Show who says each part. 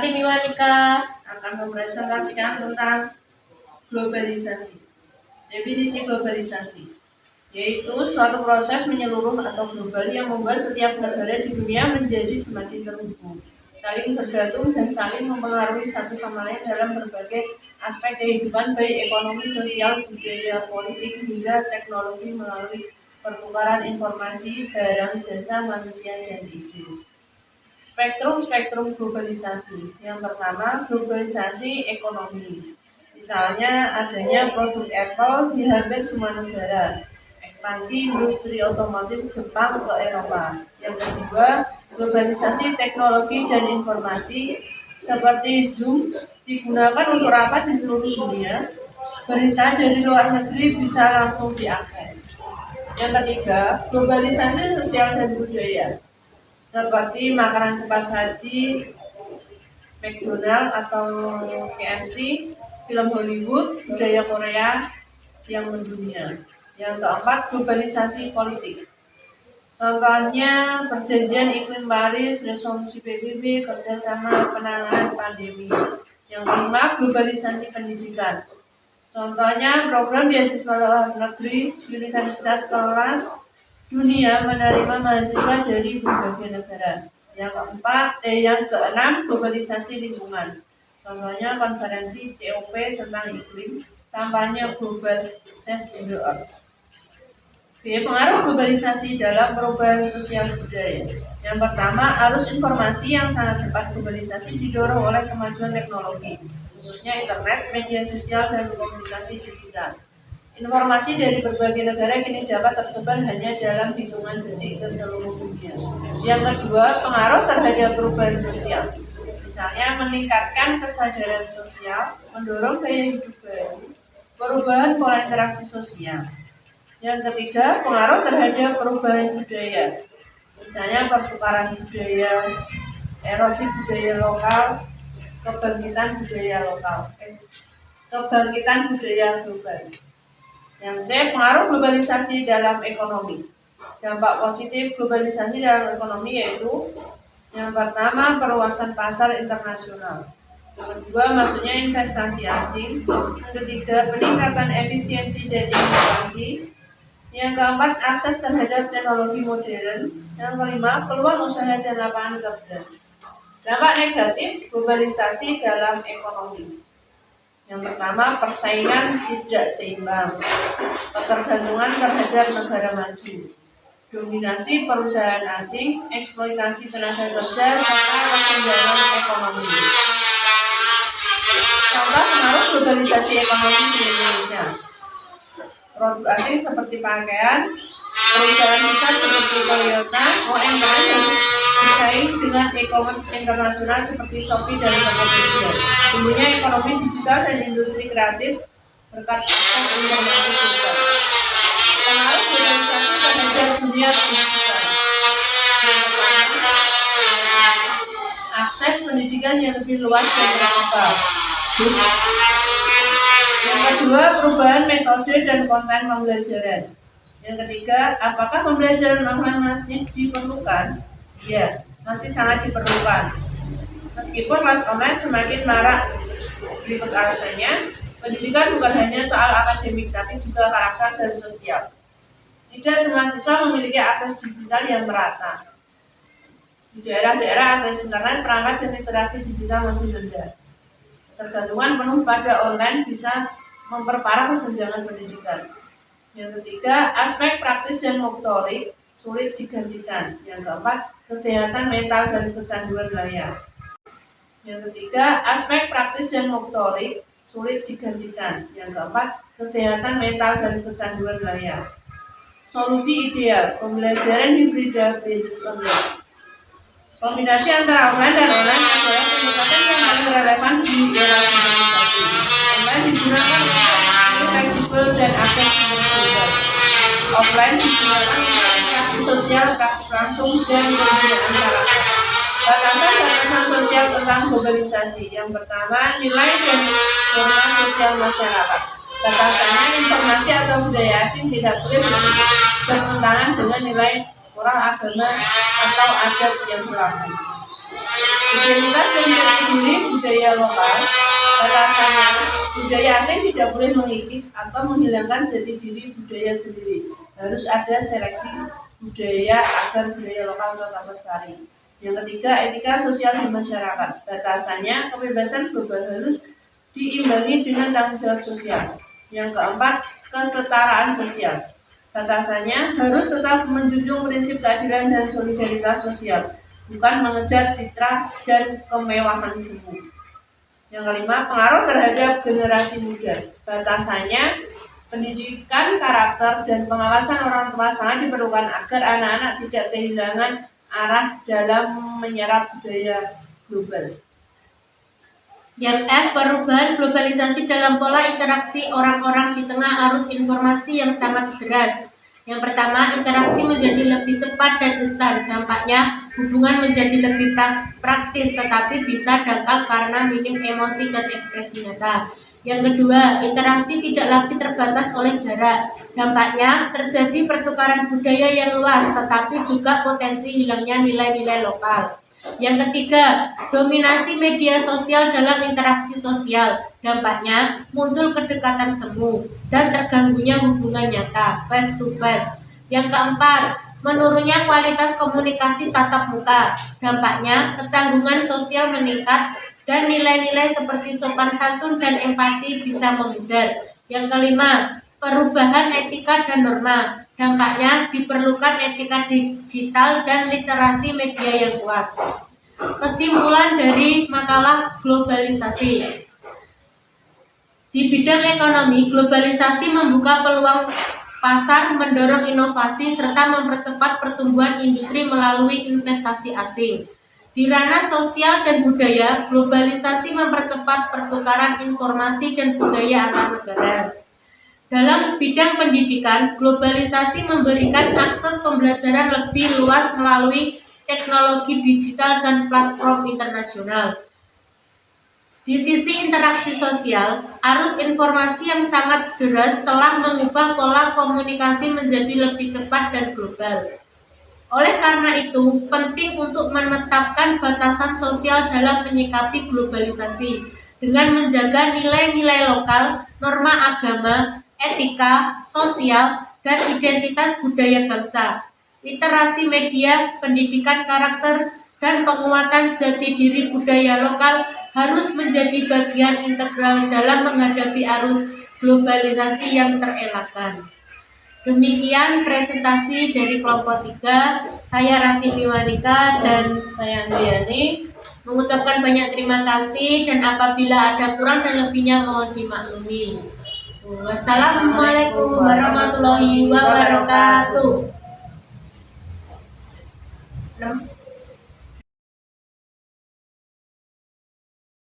Speaker 1: Fatimi Wanika akan mempresentasikan tentang globalisasi. Definisi globalisasi yaitu suatu proses menyeluruh atau global yang membuat setiap negara di dunia menjadi semakin terhubung, saling bergantung dan saling mempengaruhi satu sama lain dalam berbagai aspek kehidupan baik ekonomi, sosial, budaya, politik hingga teknologi melalui pertukaran informasi, barang, jasa, manusia, dan ide. Spektrum globalisasi. Yang pertama, globalisasi ekonomi. Misalnya adanya produk Apple di hampir semua negara. Ekspansi industri otomotif Jepang ke Eropa. Yang kedua, globalisasi teknologi dan informasi seperti Zoom digunakan untuk rapat di seluruh dunia. Berita dari luar negeri bisa langsung diakses. Yang ketiga, globalisasi sosial dan budaya seperti makanan cepat saji, McDonald atau KFC, film Hollywood, budaya Korea yang mendunia. Yang keempat, globalisasi politik. Contohnya perjanjian iklim Paris, resolusi PBB, kerjasama penanganan pandemi. Yang kelima, globalisasi pendidikan. Contohnya program beasiswa luar negeri, universitas kelas dunia menerima mahasiswa dari berbagai negara. Yang keenam, globalisasi lingkungan. Contohnya konferensi COP tentang iklim, kampanye global Save the Earth. Pengaruh globalisasi dalam perubahan sosial budaya. Yang pertama, arus informasi yang sangat cepat. Globalisasi didorong oleh kemajuan teknologi, khususnya internet, media sosial, dan komunikasi digital. Informasi dari berbagai negara kini dapat tersebar hanya dalam hitungan detik ke seluruh dunia. Yang kedua, pengaruh terhadap perubahan sosial. Misalnya meningkatkan kesadaran sosial, mendorong gaya hidup baru, perubahan pola interaksi sosial. Yang ketiga, pengaruh terhadap perubahan budaya. Misalnya pertukaran budaya, erosi budaya lokal, kebangkitan budaya global. Yang C, pengaruh globalisasi dalam ekonomi. Dampak positif globalisasi dalam ekonomi yaitu yang pertama, perluasan pasar internasional. Yang kedua, maksudnya investasi asing. Yang ketiga, peningkatan efisiensi dan inovasi. Yang keempat, akses terhadap teknologi modern. Yang kelima, peluang usaha dan lapangan kerja. Dampak negatif globalisasi dalam ekonomi. Yang pertama, persaingan tidak seimbang, ketergantungan terhadap negara maju, dominasi perusahaan asing, eksploitasi tenaga kerja, serta kesenjangan ekonomi. Contoh pengaruh globalisasi ekonomi di Indonesia. Produk asing seperti pakaian, perusahaan besar seperti Toyota, UMKM bersaing dengan e-commerce internasional seperti Shopee dan Tokopedia. Tumbuhnya ekonomi digital dan industri kreatif berkat akses informasi digital. Pengaruh globalisasi terhadap dunia pendidikan. Akses pendidikan yang lebih luas dan beragam. Yang kedua, perubahan metode dan konten pembelajaran. Yang ketiga, apakah pembelajaran online masih diperlukan? Ya, masih sangat diperlukan. Meskipun kelas online semakin marak, berikut alasannya. Pendidikan bukan hanya soal akademik, tapi juga karakter dan sosial. Tidak semua siswa memiliki akses digital yang merata. Di daerah-daerah akses internet, perangkat, dan literasi digital masih rendah. Ketergantungan penuh pada online bisa memperparah kesenjangan pendidikan. Yang ketiga, aspek praktis dan motorik sulit digantikan. Yang keempat, kesehatan mental dan kecanduan layar. Yang ketiga, aspek praktis dan motorik sulit digantikan. Yang keempat, kesehatan mental dan kecanduan layar. Solusi ideal, pembelajaran hibrida learning. Kombinasi antara online dan online adalah pendekatan yang paling relevan di era globalisasi. Online digunakan untuk fleksibel dan aksesibel global. Offline digunakan untuk interaksi sosial, praktik langsung, dan pembinaan karakter. Batasan sosial tentang globalisasi. Yang pertama, nilai dan norma sosial masyarakat. Batasannya, informasi atau budaya asing tidak boleh bertentangan dengan nilai moral agama atau adat yang berlaku. Identitas dan jati diri budaya lokal. Batasannya, budaya asing tidak boleh mengikis atau menghilangkan jati diri budaya sendiri. Harus ada seleksi budaya agar budaya lokal tetap lestari. Yang ketiga, etika sosial di masyarakat. Batasannya, kebebasan global harus diimbangi dengan tanggung jawab sosial. Yang keempat, kesetaraan sosial. Batasannya harus tetap menjunjung prinsip keadilan dan solidaritas sosial, bukan mengejar citra dan kemewahan semu. Yang kelima, pengaruh terhadap generasi muda. Batasannya, pendidikan karakter dan pengawasan orang tua sangat diperlukan agar anak-anak tidak kehilangan arah dalam menyerap budaya global.
Speaker 2: Yang F, perubahan globalisasi dalam pola interaksi orang-orang di tengah arus informasi yang sangat deras. Yang pertama, interaksi menjadi lebih cepat dan instan. Dampaknya, hubungan menjadi lebih praktis tetapi bisa dangkal karena minim emosi dan ekspresi nyata. Yang kedua, interaksi tidak lagi terbatas oleh jarak. Dampaknya, terjadi pertukaran budaya yang luas tetapi juga potensi hilangnya nilai-nilai lokal. Yang ketiga, dominasi media sosial dalam interaksi sosial. Dampaknya, muncul kedekatan semu dan terganggunya hubungan nyata, face to face. Yang keempat, menurunnya kualitas komunikasi tatap muka. Dampaknya, kecanggungan sosial meningkat dan nilai-nilai seperti sopan santun dan empati bisa memudar. Yang kelima, perubahan etika dan norma. Dampaknya diperlukan etika digital dan literasi media yang kuat. Kesimpulan dari makalah globalisasi. Di bidang ekonomi, globalisasi membuka peluang pasar, mendorong inovasi, serta mempercepat pertumbuhan industri melalui investasi asing. Di ranah sosial dan budaya, globalisasi mempercepat pertukaran informasi dan budaya antar negara. Dalam bidang pendidikan, globalisasi memberikan akses pembelajaran lebih luas melalui teknologi digital dan platform internasional. Di sisi interaksi sosial, arus informasi yang sangat deras telah mengubah pola komunikasi menjadi lebih cepat dan global. Oleh karena itu, penting untuk menetapkan batasan sosial dalam menyikapi globalisasi dengan menjaga nilai-nilai lokal, norma agama, etika, sosial, dan identitas budaya bangsa. Literasi media, pendidikan karakter, dan penguatan jati diri budaya lokal harus menjadi bagian integral dalam menghadapi arus globalisasi yang terelakkan. Demikian presentasi dari kelompok 3. Saya Rati Miwanika dan
Speaker 1: Saya Andriani
Speaker 2: mengucapkan banyak terima kasih, dan apabila ada kurang dan lebihnya mohon dimaklumi. Wassalamualaikum warahmatullahi wabarakatuh.